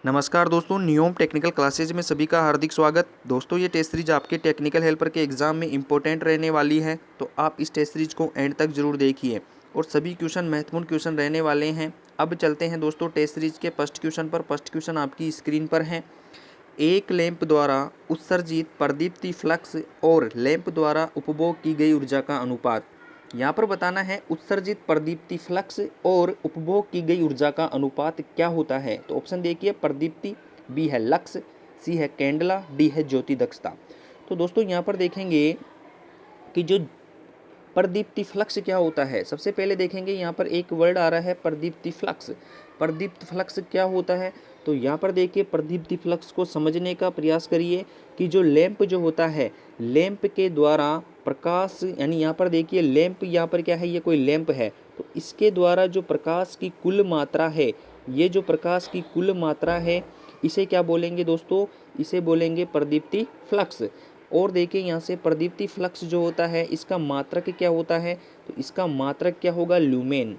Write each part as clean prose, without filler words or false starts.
नमस्कार दोस्तों, NEOM technical classes में सभी का हार्दिक स्वागत। दोस्तों, ये टेस्ट सीरीज आपके टेक्निकल हेल्पर के एग्ज़ाम में इंपॉर्टेंट रहने वाली है, तो आप इस टेस्ट सीरीज को एंड तक जरूर देखिए और सभी क्वेश्चन महत्वपूर्ण क्वेश्चन रहने वाले हैं। अब चलते हैं दोस्तों टेस्ट सीरीज के फर्स्ट क्वेश्चन पर। फर्स्ट क्वेश्चन आपकी स्क्रीन पर है। एक लैंप द्वारा उत्सर्जित प्रदीप्ति फ्लक्स और लैंप द्वारा उपभोग की गई ऊर्जा का अनुपात। यहाँ पर बताना है उत्सर्जित प्रदीप्ति फ्लक्स और उपभोग की गई ऊर्जा का अनुपात क्या होता है। तो ऑप्शन देखिए, प्रदीप्ति, बी है लक्स, सी है कैंडला, डी है ज्योति दक्षता। तो दोस्तों यहाँ पर देखेंगे कि जो प्रदीप्ति फ्लक्स क्या होता है। सबसे पहले देखेंगे यहाँ पर एक वर्ड आ रहा है प्रदीप्ति फ्लक्स। प्रदीप्त फ्लक्स क्या होता है, तो यहाँ पर देखिए प्रदीप्ति फ्लक्स को समझने का प्रयास करिए कि जो लैंप जो होता है, लैंप के द्वारा प्रकाश, यानी यहाँ पर देखिए लैंप, यहाँ पर क्या है, ये कोई लैंप है, तो इसके द्वारा जो प्रकाश की कुल मात्रा है, ये जो प्रकाश की कुल मात्रा है, इसे क्या बोलेंगे दोस्तों, इसे बोलेंगे प्रदीप्ति फ्लक्स। और देखिए यहाँ से प्रदीप्ति फ्लक्स जो होता है, इसका मात्रक क्या होता है, तो इसका मात्रक क्या होगा, ल्यूमेन।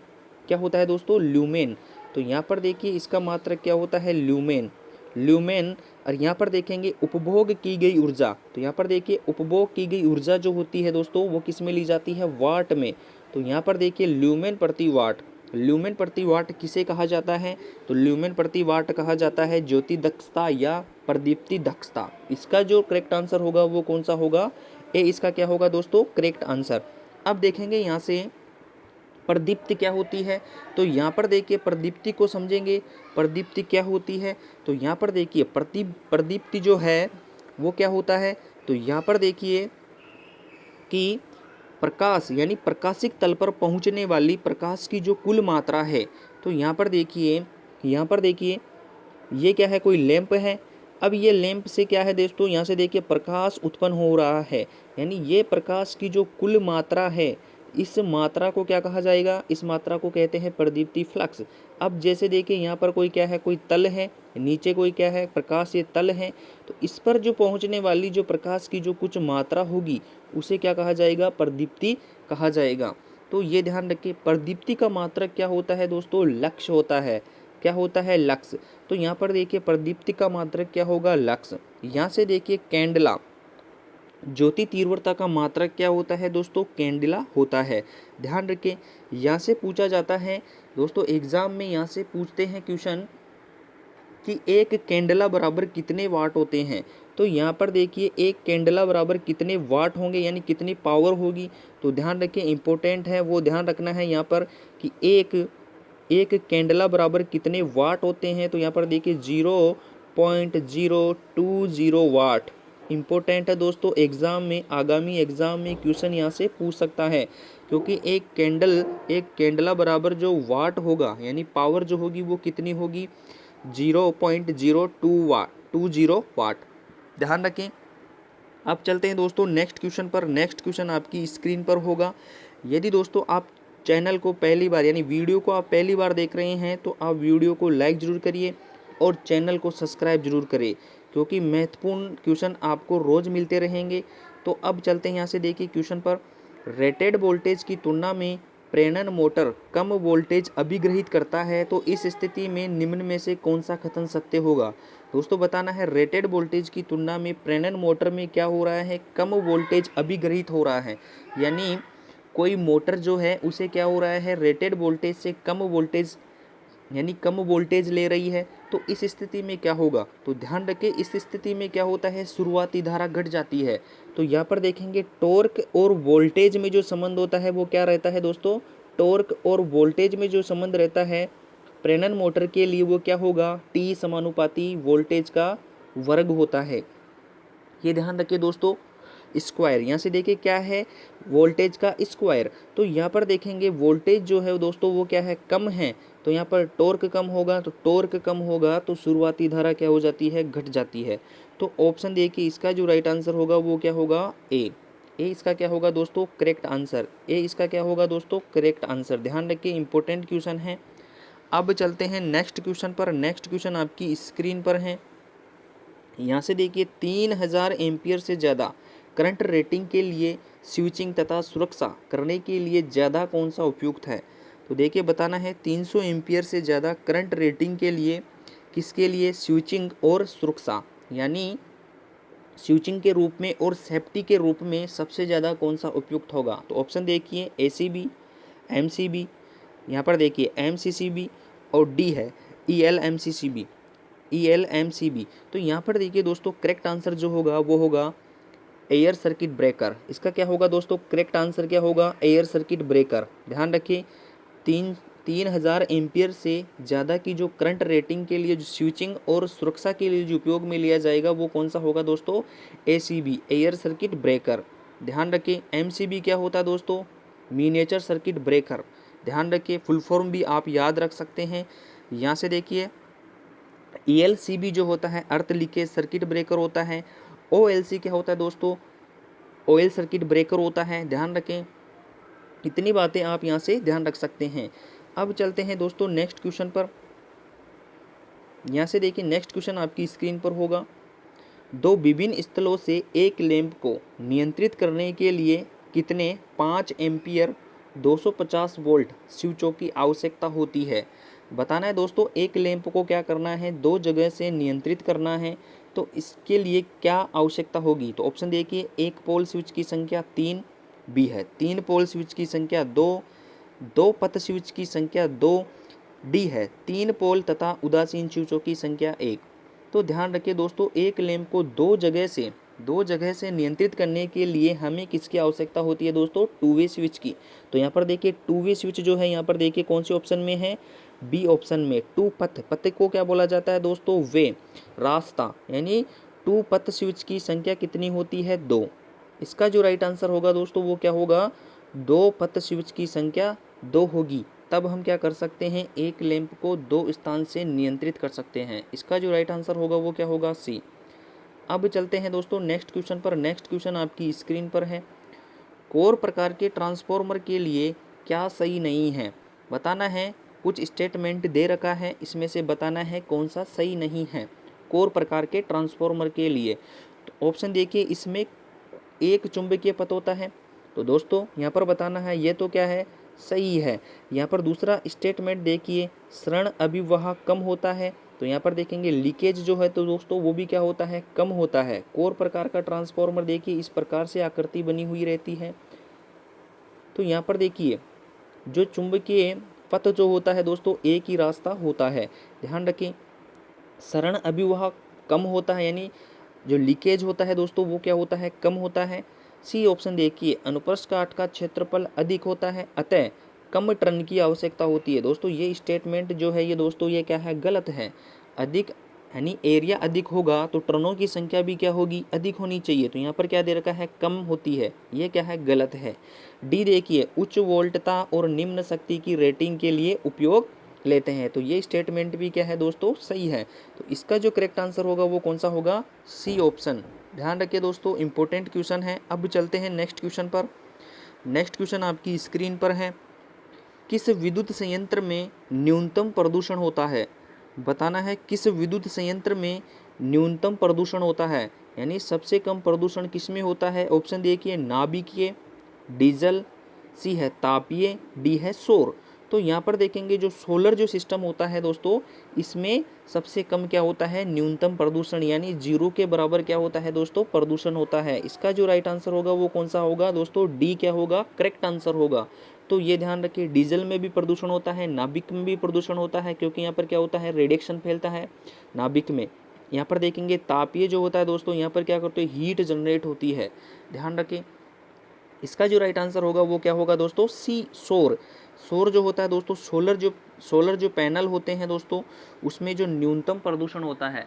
क्या होता है दोस्तों, ल्यूमेन। तो यहाँ पर देखिए इसका मात्रक क्या होता है, ल्यूमेन, ल्यूमेन। और यहाँ पर देखेंगे उपभोग की गई ऊर्जा, तो यहाँ पर देखिए उपभोग की गई ऊर्जा जो होती है दोस्तों, वो किस में ली जाती है, वाट में। तो यहाँ पर देखिए ल्यूमेन प्रति वाट, ल्यूमेन प्रति वाट किसे कहा जाता है, तो ल्यूमेन प्रति वाट कहा जाता है ज्योति दक्षता या प्रदीप्ति दक्षता। इसका जो करेक्ट आंसर होगा वो कौन सा होगा, ए इसका क्या होगा दोस्तों, करेक्ट आंसर। अब देखेंगे यहाँ से प्रदीप्ति क्या होती है, तो यहाँ पर देखिए प्रदीप्ति को समझेंगे। प्रदीप्ति क्या होती है, तो यहाँ पर देखिए प्रदीप्ति जो है वो क्या होता है, तो यहाँ पर देखिए कि प्रकाश, यानी प्रकाशिक तल पर पहुँचने वाली प्रकाश की जो कुल मात्रा है। तो यहाँ पर देखिए, यहाँ पर देखिए ये क्या है, कोई लैंप है। अब ये लैंप से क्या है दोस्तों, यहाँ से देखिए प्रकाश उत्पन्न हो रहा है, यानी ये प्रकाश की जो कुल मात्रा है, इस मात्रा को क्या कहा जाएगा, इस मात्रा को कहते हैं प्रदीप्ति फ्लक्स। अब जैसे देखिए यहाँ पर कोई क्या है, कोई तल है, नीचे कोई क्या है, प्रकाश, ये तल है, तो इस पर जो पहुँचने वाली जो प्रकाश की जो कुछ मात्रा होगी, उसे क्या कहा जाएगा, प्रदीप्ति कहा जाएगा। तो ये ध्यान रखिए, प्रदीप्ति का मात्रक क्या होता है दोस्तों, लक्स होता है। क्या होता है, लक्स। तो यहाँ पर देखिए प्रदीप्ति का मात्रक क्या होगा, लक्स। यहाँ से देखिए कैंडला, ज्योति तीव्रता का मात्रक क्या होता है दोस्तों, कैंडला होता है। ध्यान रखें, यहाँ से पूछा जाता है दोस्तों एग्जाम में, यहाँ से पूछते हैं क्वेश्चन कि एक कैंडला बराबर कितने वाट होते हैं। तो यहाँ पर देखिए एक कैंडला बराबर कितने वाट होंगे, यानी कितनी पावर होगी। तो ध्यान रखें, इंपॉर्टेंट है वो ध्यान रखना है यहाँ पर कि एक कैंडला बराबर कितने वाट होते हैं। तो यहाँ पर देखिए 0.020 वाट। इंपॉर्टेंट है दोस्तों, एग्जाम में, आगामी एग्जाम में क्वेश्चन यहाँ से पूछ सकता है, क्योंकि एक कैंडला बराबर जो वाट होगा, यानी पावर जो होगी वो कितनी होगी, 0.02 वाट। ध्यान रखें। अब चलते हैं दोस्तों नेक्स्ट क्वेश्चन पर। नेक्स्ट क्वेश्चन आपकी स्क्रीन पर होगा। यदि दोस्तों आप चैनल को पहली बार, यानी वीडियो को आप पहली बार देख रहे हैं, तो आप वीडियो को लाइक ज़रूर करिए और चैनल को सब्सक्राइब जरूर करें, क्योंकि महत्वपूर्ण क्वेश्चन आपको रोज़ मिलते रहेंगे। तो अब चलते हैं यहाँ से देखिए क्वेश्चन पर। रेटेड वोल्टेज की तुलना में प्रेरण मोटर कम वोल्टेज अभिग्रहित करता है, तो इस स्थिति में निम्न में से कौन सा कथन सत्य होगा। दोस्तों बताना है, रेटेड वोल्टेज की तुलना में प्रेरण मोटर में क्या हो रहा है, कम वोल्टेज अभिग्रहित हो रहा है। यानी कोई मोटर जो है उसे क्या हो रहा है, रेटेड वोल्टेज से कम वोल्टेज, यानी कम वोल्टेज ले रही है। तो इस स्थिति में क्या होगा, तो ध्यान रखें, इस स्थिति में क्या होता है, शुरुआती धारा घट जाती है। तो यहाँ पर देखेंगे टॉर्क और वोल्टेज में जो संबंध होता है वो क्या रहता है दोस्तों, टॉर्क और वोल्टेज में जो संबंध रहता है प्रेरण मोटर के लिए, वो क्या होगा, टी समानुपाती वोल्टेज का वर्ग होता है। ये ध्यान रखिए दोस्तों। स्क्वायर, यहाँ से देखिए क्या है, वोल्टेज का स्क्वायर। तो यहाँ पर देखेंगे वोल्टेज जो है दोस्तों वो क्या है, कम है, तो यहाँ पर टॉर्क कम होगा, तो टॉर्क कम होगा तो शुरुआती धारा क्या हो जाती है, घट जाती है। तो ऑप्शन देखिए इसका जो राइट आंसर होगा वो क्या होगा, ए इसका क्या होगा दोस्तों, करेक्ट आंसर। ए इसका क्या होगा दोस्तों, करेक्ट आंसर। ध्यान रखिए, इंपॉर्टेंट क्वेश्चन है। अब चलते हैं नेक्स्ट क्वेश्चन पर। नेक्स्ट क्वेश्चन आपकी स्क्रीन पर है। यहाँ से देखिए 3000 एम्पियर से ज़्यादा करंट रेटिंग के लिए स्विचिंग तथा सुरक्षा करने के लिए ज़्यादा कौन सा उपयुक्त है। तो देखिए बताना है 300 एम्पियर से ज़्यादा करंट रेटिंग के लिए किसके लिए? स्विचिंग और सुरक्षा, यानी स्विचिंग के रूप में और सेफ्टी के रूप में सबसे ज़्यादा कौन सा उपयुक्त होगा? तो ऑप्शन देखिए ACB, MCB, यहाँ पर देखिए MCCB और डी है ELMCCB, ELMCB। तो यहाँ पर देखिए दोस्तों करेक्ट आंसर जो होगा वो होगा एयर सर्किट ब्रेकर। इसका क्या होगा दोस्तों? करेक्ट आंसर क्या होगा? Air circuit breaker. ध्यान रखिए 3000 एम्पियर से ज़्यादा की जो करंट रेटिंग के लिए जो स्विचिंग और सुरक्षा के लिए जो उपयोग में लिया जाएगा वो कौन सा होगा दोस्तों? ACB, air circuit breaker. ध्यान रखिए MCB क्या होता है दोस्तों? Miniature circuit breaker. ध्यान रखिए फुल फॉर्म भी आप याद रख सकते हैं। यहाँ से देखिए ELCB जो होता है अर्थ लीकेज सर्किट ब्रेकर होता है। OLC क्या होता है दोस्तों? ऑयल सर्किट ब्रेकर होता है। ध्यान रखें, इतनी बातें आप यहाँ से ध्यान रख सकते हैं। अब चलते हैं दोस्तों नेक्स्ट क्वेश्चन पर। यहाँ से देखिए नेक्स्ट क्वेश्चन आपकी स्क्रीन पर होगा। दो विभिन्न स्थलों से एक लैंप को नियंत्रित करने के लिए कितने 5 एम्पियर 250 वोल्ट स्विचों की आवश्यकता होती है? बताना है दोस्तों एक लैंप को क्या करना है? दो जगह से नियंत्रित करना है, तो इसके लिए क्या आवश्यकता होगी? तो ऑप्शन देखिए, एक पोल स्विच की संख्या 3, बी है 3 पोल स्विच की संख्या 2, 2 पथ स्विच की संख्या 2, डी है 3 पोल तथा उदासीन स्विचों की संख्या 1। तो ध्यान रखिए दोस्तों एक लैंप को दो जगह से नियंत्रित करने के लिए हमें किसकी आवश्यकता होती है दोस्तों? 2 वे स्विच की। तो यहाँ पर देखिए 2 वे स्विच जो है यहाँ पर देखिए कौन से ऑप्शन में है? बी ऑप्शन में। 2 पथ, पथ को क्या बोला जाता है दोस्तों? वे, रास्ता, यानी 2 पथ स्विच की संख्या कितनी होती है? 2। इसका जो राइट आंसर होगा दोस्तों वो क्या होगा? 2 पथ स्विच की संख्या 2 होगी। तब हम क्या कर सकते हैं? एक लैंप को 2 स्थान से नियंत्रित कर सकते हैं। इसका जो राइट आंसर होगा वो क्या होगा? सी। अब चलते हैं दोस्तों नेक्स्ट क्वेश्चन पर। नेक्स्ट क्वेश्चन आपकी स्क्रीन पर है। कोर प्रकार के ट्रांसफॉर्मर के लिए क्या सही नहीं है? बताना है, कुछ स्टेटमेंट दे रखा है, इसमें से बताना है कौन सा सही नहीं है कोर प्रकार के ट्रांसफॉर्मर के लिए। तो ऑप्शन देखिए, इसमें एक चुंबकीय पथ होता है, तो दोस्तों यहाँ पर बताना है ये तो क्या है? सही है। यहाँ पर दूसरा स्टेटमेंट देखिए, ऋण अभिवाह कम होता है, तो यहाँ पर देखेंगे लीकेज जो है तो दोस्तों वो भी क्या होता है? कम होता है। कोर प्रकार का ट्रांसफॉर्मर देखिए इस प्रकार से आकृति बनी हुई रहती है। तो यहाँ पर देखिए जो चुंबकीय पथ जो होता है दोस्तों एक ही रास्ता होता है। ध्यान रखें, ऋण अभिवाह कम होता है, यानी जो लीकेज होता है दोस्तों वो क्या होता है? कम होता है। सी ऑप्शन देखिए, अनुप्रस्थ काट का क्षेत्रफल अधिक होता है, अतः कम टर्न की आवश्यकता होती है। दोस्तों ये स्टेटमेंट जो है ये दोस्तों ये क्या है? गलत है। अधिक यानी एरिया अधिक होगा तो टर्नों की संख्या भी क्या होगी? अधिक होनी चाहिए। तो यहाँ पर क्या दे रखा है? कम होती है। ये क्या है? गलत है। डी देखिए, उच्च वोल्टता और निम्न शक्ति की रेटिंग के लिए उपयोग लेते हैं, तो ये स्टेटमेंट भी क्या है दोस्तों? सही है। तो इसका जो करेक्ट आंसर होगा वो कौन सा होगा? C option. ध्यान रखिए दोस्तों इंपॉर्टेंट क्वेश्चन है। अब चलते हैं नेक्स्ट क्वेश्चन पर। नेक्स्ट क्वेश्चन आपकी स्क्रीन पर है। किस विद्युत संयंत्र में न्यूनतम प्रदूषण होता है? बताना है किस विद्युत संयंत्र में न्यूनतम प्रदूषण होता है, यानी सबसे कम प्रदूषण किस में होता है? ऑप्शन देखिए, नाभिकीय, डीजल, सी है तापीय, डी है सौर। तो यहाँ पर देखेंगे जो सोलर जो सिस्टम होता है दोस्तों इसमें सबसे कम क्या होता है? न्यूनतम प्रदूषण, यानी 0 के बराबर क्या होता है दोस्तों? प्रदूषण होता है। इसका जो राइट आंसर होगा वो कौन सा होगा दोस्तों? डी क्या होगा? करेक्ट आंसर होगा। तो ये ध्यान रखिए, डीजल में भी प्रदूषण होता है, नाभिक में भी प्रदूषण होता है, क्योंकि यहाँ पर क्या होता है? रेडिएशन फैलता है नाभिक में। यहाँ पर देखेंगे तापीय जो होता है दोस्तों यहाँ पर क्या करते हैं? हीट जनरेट होती है। ध्यान रखें, इसका जो राइट आंसर होगा वो क्या होगा दोस्तों? सी सौर। सौर जो होता है दोस्तों सोलर जो पैनल होते हैं दोस्तों उसमें जो न्यूनतम प्रदूषण होता है।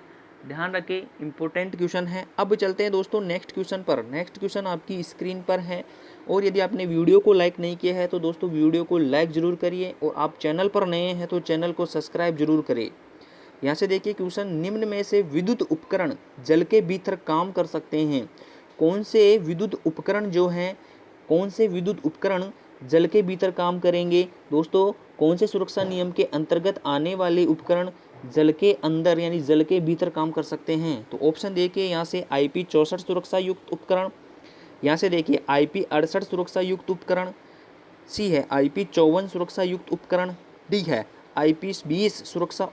ध्यान रखें इंपॉर्टेंट क्वेश्चन है। अब चलते हैं दोस्तों नेक्स्ट क्वेश्चन पर। नेक्स्ट क्वेश्चन आपकी स्क्रीन पर है, और यदि आपने वीडियो को लाइक नहीं किया है तो दोस्तों वीडियो को लाइक जरूर करिए, और आप चैनल पर नए हैं तो चैनल को सब्सक्राइब जरूर करें। यहाँ से देखिए क्वेश्चन, निम्न में से विद्युत उपकरण जल के भीतर काम कर सकते हैं? कौन से विद्युत उपकरण जो हैं, कौन से विद्युत उपकरण जल के भीतर काम करेंगे दोस्तों? कौन से सुरक्षा नियम के अंतर्गत आने वाले उपकरण जल के अंदर यानी जल के भीतर काम कर सकते हैं? तो ऑप्शन देखिए यहाँ से IP 64 सुरक्षा युक्त उपकरण, यहाँ से देखिए IP 68 सुरक्षा युक्त उपकरण, सी है IP 54 सुरक्षा युक्त उपकरण, डी है IP 20 सुरक्षा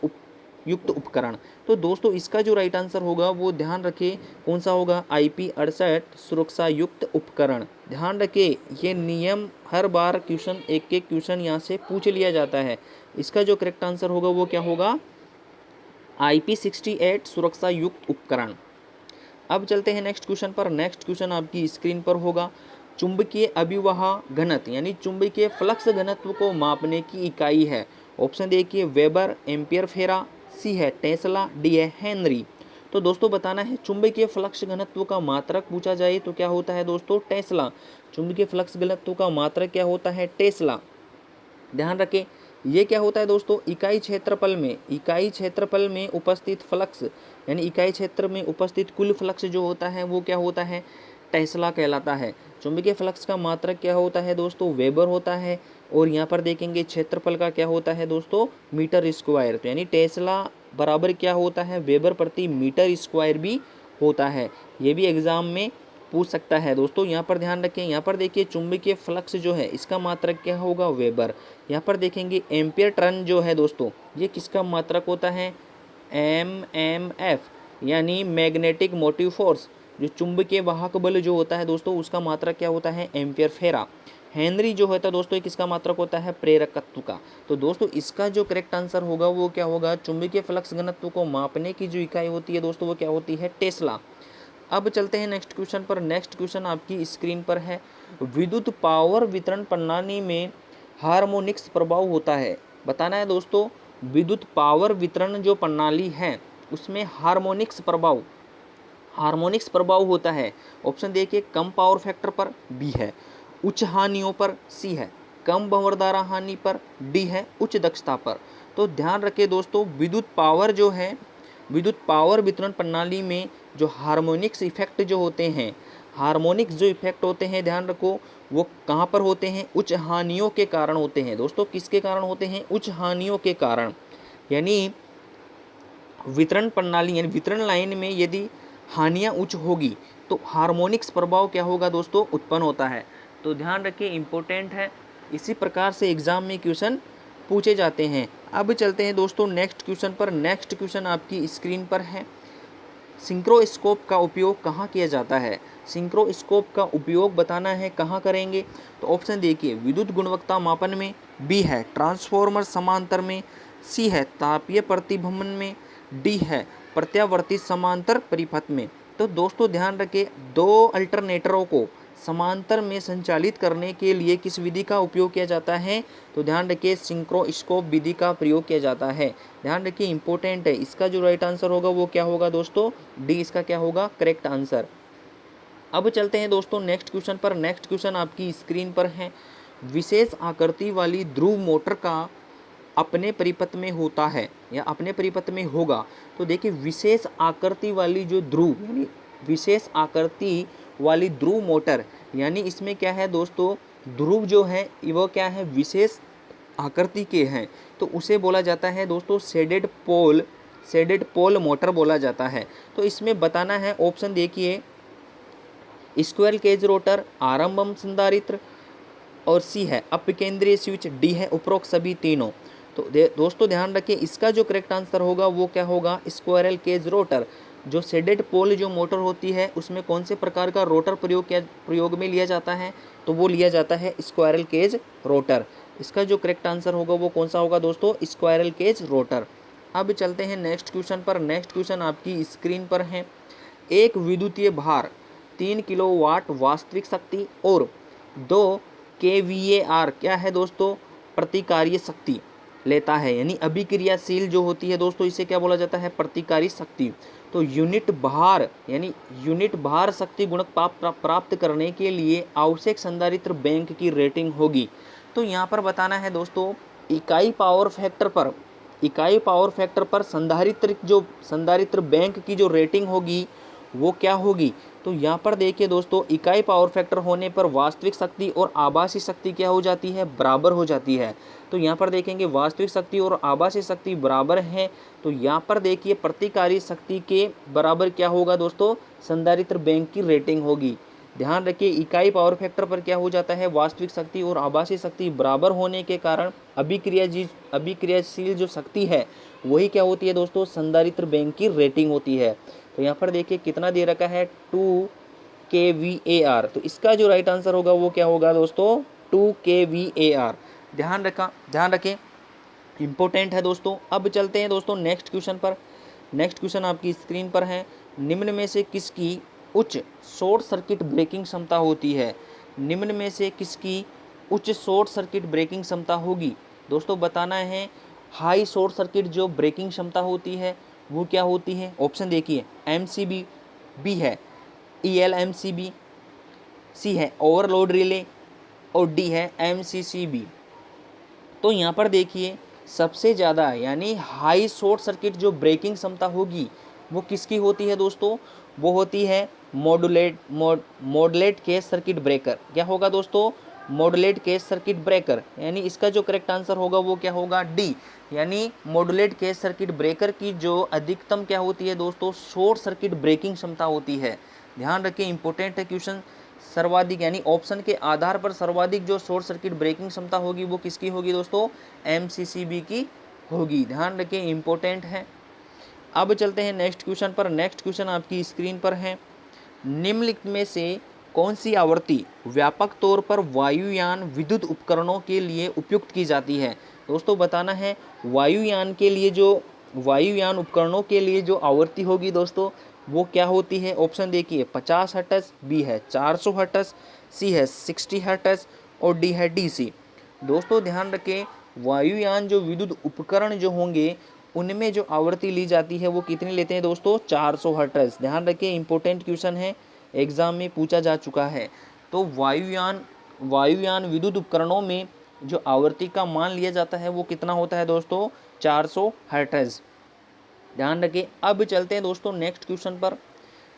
युक्त उपकरण। तो दोस्तों इसका जो राइट आंसर होगा वो ध्यान रखें कौन सा होगा, IP68 सुरक्षा युक्त उपकरण। ध्यान रखें ये नियम हर बार क्वेश्चन एक क्वेश्चन यहाँ से पूछ लिया जाता है। इसका जो करेक्ट आंसर होगा वो क्या होगा, IP68 सुरक्षा युक्त उपकरण। अब चलते हैं नेक्स्ट क्वेश्चन पर। नेक्स्ट क्वेश्चन आपकी स्क्रीन पर होगा, चुंबकीय अभिवाह घनत्व यानी चुंबकीय फ्लक्स घनत्व को मापने की इकाई है। ऑप्शन देखिए, वेबर, एम्पियर फेरा, सी है टेस्ला, डी है हेनरी। तो दोस्तों बताना है चुंबकीय फ्लक्स घनत्व का मात्रक पूछा जाए तो क्या होता है दोस्तों, टेस्ला। चुंबकीय फ्लक्स घनत्व का मात्रक क्या होता है, टेस्ला। ध्यान रखें ये क्या होता है दोस्तों, इकाई क्षेत्रफल में उपस्थित फ्लक्स यानी इकाई क्षेत्र में उपस्थित कुल फ्लक्स जो होता है वो क्या होता है, टेस्ला कहलाता है। चुंबकीय फ्लक्स का मात्रक क्या होता है दोस्तों, वेबर होता है। और यहाँ पर देखेंगे क्षेत्रफल का क्या होता है दोस्तों, मीटर स्क्वायर। तो यानी टेस्ला बराबर क्या होता है, वेबर प्रति मीटर स्क्वायर भी होता है। ये भी एग्जाम में पूछ सकता है दोस्तों। यहाँ पर ध्यान रखें, यहाँ पर देखिए चुंबकीय फ्लक्स जो है इसका मात्रक क्या होगा, वेबर। यहाँ पर देखेंगे एम्पियर टर्न जो है दोस्तों ये किसका मात्रक होता है, MMF यानी मैग्नेटिक मोटिव फोर्स। जो चुंबकीय वाहक बल जो होता है दोस्तों उसका मात्रक क्या होता है, एम्पियर फेरा। हेनरी जो होता है दोस्तों किसका मात्रक होता है, प्रेरकत्व का। तो दोस्तों इसका जो करेक्ट आंसर होगा वो क्या होगा, चुंबकीय फ्लक्स घनत्व को मापने की जो इकाई होती है दोस्तों वो क्या होती है, टेस्ला। अब चलते हैं नेक्स्ट क्वेश्चन पर। नेक्स्ट क्वेश्चन आपकी स्क्रीन पर है, विद्युत पावर वितरण प्रणाली में हार्मोनिक्स प्रभाव होता है। बताना है दोस्तों विद्युत पावर वितरण जो प्रणाली है उसमें हार्मोनिक्स प्रभाव होता है। ऑप्शन देखिए, कम पावर फैक्टर पर, बी है उच्च हानियों पर, सी है कम भंवरधारा हानि पर, डी है उच्च दक्षता पर। तो ध्यान रखें दोस्तों विद्युत पावर वितरण प्रणाली में जो हार्मोनिक्स इफेक्ट जो होते हैं, ध्यान रखो वो कहाँ पर होते हैं, उच्च हानियों के कारण होते हैं दोस्तों। किसके कारण होते हैं, उच्च हानियों के कारण। यानी वितरण प्रणाली यानी वितरण लाइन में यदि हानियाँ उच्च होगी तो हार्मोनिक्स प्रभाव क्या होगा दोस्तों, उत्पन्न होता है। तो ध्यान रखिए इंपॉर्टेंट है, इसी प्रकार से एग्जाम में क्वेश्चन पूछे जाते हैं। अब चलते हैं दोस्तों नेक्स्ट क्वेश्चन पर। नेक्स्ट क्वेश्चन आपकी स्क्रीन पर है, सिंक्रोस्कोप का उपयोग कहाँ किया जाता है। सिंक्रोस्कोप का उपयोग बताना है कहाँ करेंगे। तो ऑप्शन देखिए, विद्युत गुणवत्ता मापन में, बी है ट्रांसफॉर्मर समांतर में, सी है तापीय प्रतिभमन में, डी है प्रत्यावर्ती समांतर परिपथ में। तो दोस्तों ध्यान रखें दो अल्टरनेटरों को समांतर में संचालित करने के लिए किस विधि का उपयोग किया जाता है। तो ध्यान रखिए सिंक्रोस्कोप विधि का प्रयोग किया जाता है। ध्यान रखिए इंपॉर्टेंट है, इसका जो राइट आंसर होगा वो क्या होगा दोस्तों, डी इसका क्या होगा करेक्ट आंसर। अब चलते हैं दोस्तों नेक्स्ट क्वेश्चन पर। नेक्स्ट क्वेश्चन आपकी स्क्रीन पर है, विशेष आकृति वाली ध्रुव मोटर का अपने परिपथ में होता है या अपने परिपथ में होगा। तो देखिए विशेष आकृति वाली जो ध्रुव यानी विशेष आकृति वाली ध्रुव मोटर यानी इसमें क्या है दोस्तों, ध्रुव जो है वो क्या है, विशेष आकृति के हैं। तो उसे बोला जाता है दोस्तों शेडेड पोल मोटर बोला जाता है। तो इसमें बताना है, ऑप्शन देखिए स्क्वायरल केज रोटर, आरंभम संधारित्र, और सी है अपकेंद्रीय स्विच, डी है उपरोक्त सभी तीनों। तो दोस्तों ध्यान रखिए इसका जो करेक्ट आंसर होगा वो क्या होगा, स्क्वायरल केज रोटर। जो शेडेड पोल जो मोटर होती है उसमें कौन से प्रकार का रोटर प्रयोग में लिया जाता है, तो वो लिया जाता है स्क्वायरल केज रोटर। इसका जो करेक्ट आंसर होगा वो कौन सा होगा दोस्तों, स्क्वायरल केज रोटर। अब चलते हैं नेक्स्ट क्वेश्चन पर। नेक्स्ट क्वेश्चन आपकी स्क्रीन पर है, एक विद्युतीय भार 3 किलोवाट वास्तविक शक्ति और 2 kVAR क्या है दोस्तों, प्रतिकार्य शक्ति लेता है। यानी अभिक्रियाशील जो होती है दोस्तों इसे क्या बोला जाता है, प्रतिकारी शक्ति। तो यूनिट भार शक्ति गुणक प्राप्त करने के लिए आवश्यक संधारित्र बैंक की रेटिंग होगी। तो यहाँ पर बताना है दोस्तों इकाई पावर फैक्टर पर संधारित्र बैंक की जो रेटिंग होगी वो क्या होगी। तो यहाँ पर देखिए दोस्तों इकाई पावर फैक्टर होने पर वास्तविक शक्ति और आभासी शक्ति क्या हो जाती है, बराबर हो जाती है। तो यहाँ पर देखेंगे वास्तविक शक्ति और आभासी शक्ति बराबर है। तो यहाँ पर देखिए प्रतिकारी शक्ति के बराबर क्या होगा दोस्तों, संधारित्र बैंक की रेटिंग होगी। ध्यान रखिए इकाई पावर फैक्टर पर क्या हो जाता है, वास्तविक शक्ति और आभासी शक्ति बराबर होने के कारण अभिक्रियाशील जो शक्ति है वही क्या होती है दोस्तों, संधारित्र बैंक की रेटिंग होती है। तो यहाँ पर देखिए कितना दे रखा है 2 kVAR, तो इसका जो राइट आंसर होगा वो क्या होगा दोस्तों 2 kVAR। ध्यान रखें, इम्पोर्टेंट है दोस्तों। अब चलते हैं दोस्तों नेक्स्ट क्वेश्चन पर। नेक्स्ट क्वेश्चन आपकी स्क्रीन पर है, निम्न में से किसकी उच्च शॉर्ट सर्किट ब्रेकिंग क्षमता होती है? निम्न में से किसकी उच्च शॉर्ट सर्किट ब्रेकिंग क्षमता होगी? दोस्तों बताना है, हाई शॉर्ट सर्किट जो ब्रेकिंग क्षमता होती है वो क्या होती है? ऑप्शन देखिए, MCB, बी है ELMCB, सी है ओवरलोड रिले और डी है MCCB। तो यहाँ पर देखिए सबसे ज़्यादा यानी हाई शॉर्ट सर्किट जो ब्रेकिंग क्षमता होगी वो किसकी होती है दोस्तों? वो होती है मॉडुलेट केस सर्किट ब्रेकर। क्या होगा दोस्तों? मॉडुलेट केस सर्किट ब्रेकर, यानी इसका जो करेक्ट आंसर होगा वो क्या होगा? डी, यानी मॉडुलेट केस सर्किट ब्रेकर की जो अधिकतम क्या होती है दोस्तों? शॉर्ट सर्किट ब्रेकिंग क्षमता होती है। ध्यान रखिए, इंपॉर्टेंट है क्वेश्चन। सर्वाधिक यानी ऑप्शन के आधार पर सर्वाधिक जो शॉर्ट सर्किट ब्रेकिंग क्षमता होगी वो किसकी होगी दोस्तों? MCCB की होगी। ध्यान रखिए, इंपॉर्टेंट है। अब चलते हैं नेक्स्ट क्वेश्चन पर। नेक्स्ट क्वेश्चन आपकी स्क्रीन पर है, निम्नलिखित में से कौन सी आवृत्ति व्यापक तौर पर वायुयान विद्युत उपकरणों के लिए उपयुक्त की जाती है? दोस्तों बताना है, वायुयान उपकरणों के लिए जो आवृत्ति होगी दोस्तों वो क्या होती है? ऑप्शन देखिए, 50 हर्ट्ज, बी है 400 हर्ट्ज, सी है 60 हर्ट्ज और डी है DC। दोस्तों ध्यान रखें, वायुयान जो विद्युत उपकरण जो होंगे उनमें जो आवृत्ति ली जाती है वो कितनी लेते हैं दोस्तों? 400 हर्ट्ज। ध्यान रखिए, इंपॉर्टेंट क्वेश्चन है, एग्जाम में पूछा जा चुका है। तो वायुयान विद्युत उपकरणों में जो आवृत्ति का मान लिया जाता है वो कितना होता है दोस्तों? 400 हर्ट्ज। ध्यान रखिए। अब चलते हैं दोस्तों नेक्स्ट क्वेश्चन पर।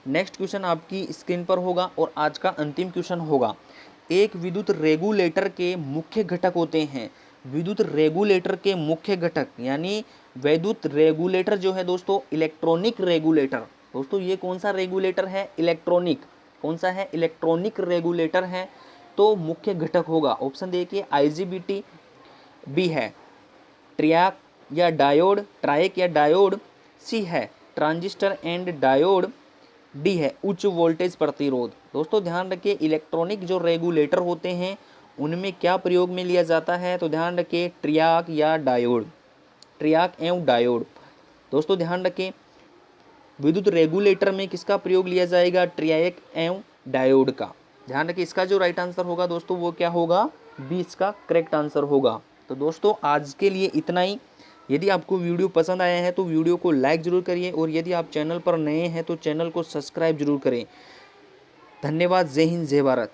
नेक्स्ट क्वेश्चन आपकी स्क्रीन पर होगा और आज का अंतिम क्वेश्चन होगा, एक विद्युत रेगुलेटर के मुख्य घटक होते हैं। विद्युत रेगुलेटर के मुख्य घटक यानी विद्युत रेगुलेटर जो है दोस्तों, इलेक्ट्रॉनिक रेगुलेटर। दोस्तों ये कौन सा रेगुलेटर है? इलेक्ट्रॉनिक। कौन सा है? इलेक्ट्रॉनिक रेगुलेटर है। तो मुख्य घटक होगा, ऑप्शन देखिए, IGBT, बी है ट्रियाक या डायोड, सी है ट्रांजिस्टर एंड डायोड, डी है उच्च वोल्टेज प्रतिरोध। दोस्तों ध्यान रखिए, इलेक्ट्रॉनिक जो रेगुलेटर होते हैं उनमें क्या प्रयोग में लिया जाता है? तो ध्यान रखिए, ट्रियाक एवं डायोड। दोस्तों ध्यान रखें, विद्युत रेगुलेटर में किसका प्रयोग लिया जाएगा? ट्रियाक एवं डायोड का। ध्यान रखिए, इसका जो राइट आंसर होगा दोस्तों वो क्या होगा? बी इसका करेक्ट आंसर होगा। तो दोस्तों आज के लिए इतना ही। यदि आपको वीडियो पसंद आया है तो वीडियो को लाइक ज़रूर करिए और यदि आप चैनल पर नए हैं तो चैनल को सब्सक्राइब जरूर करें। धन्यवाद। जय हिंद, जय भारत।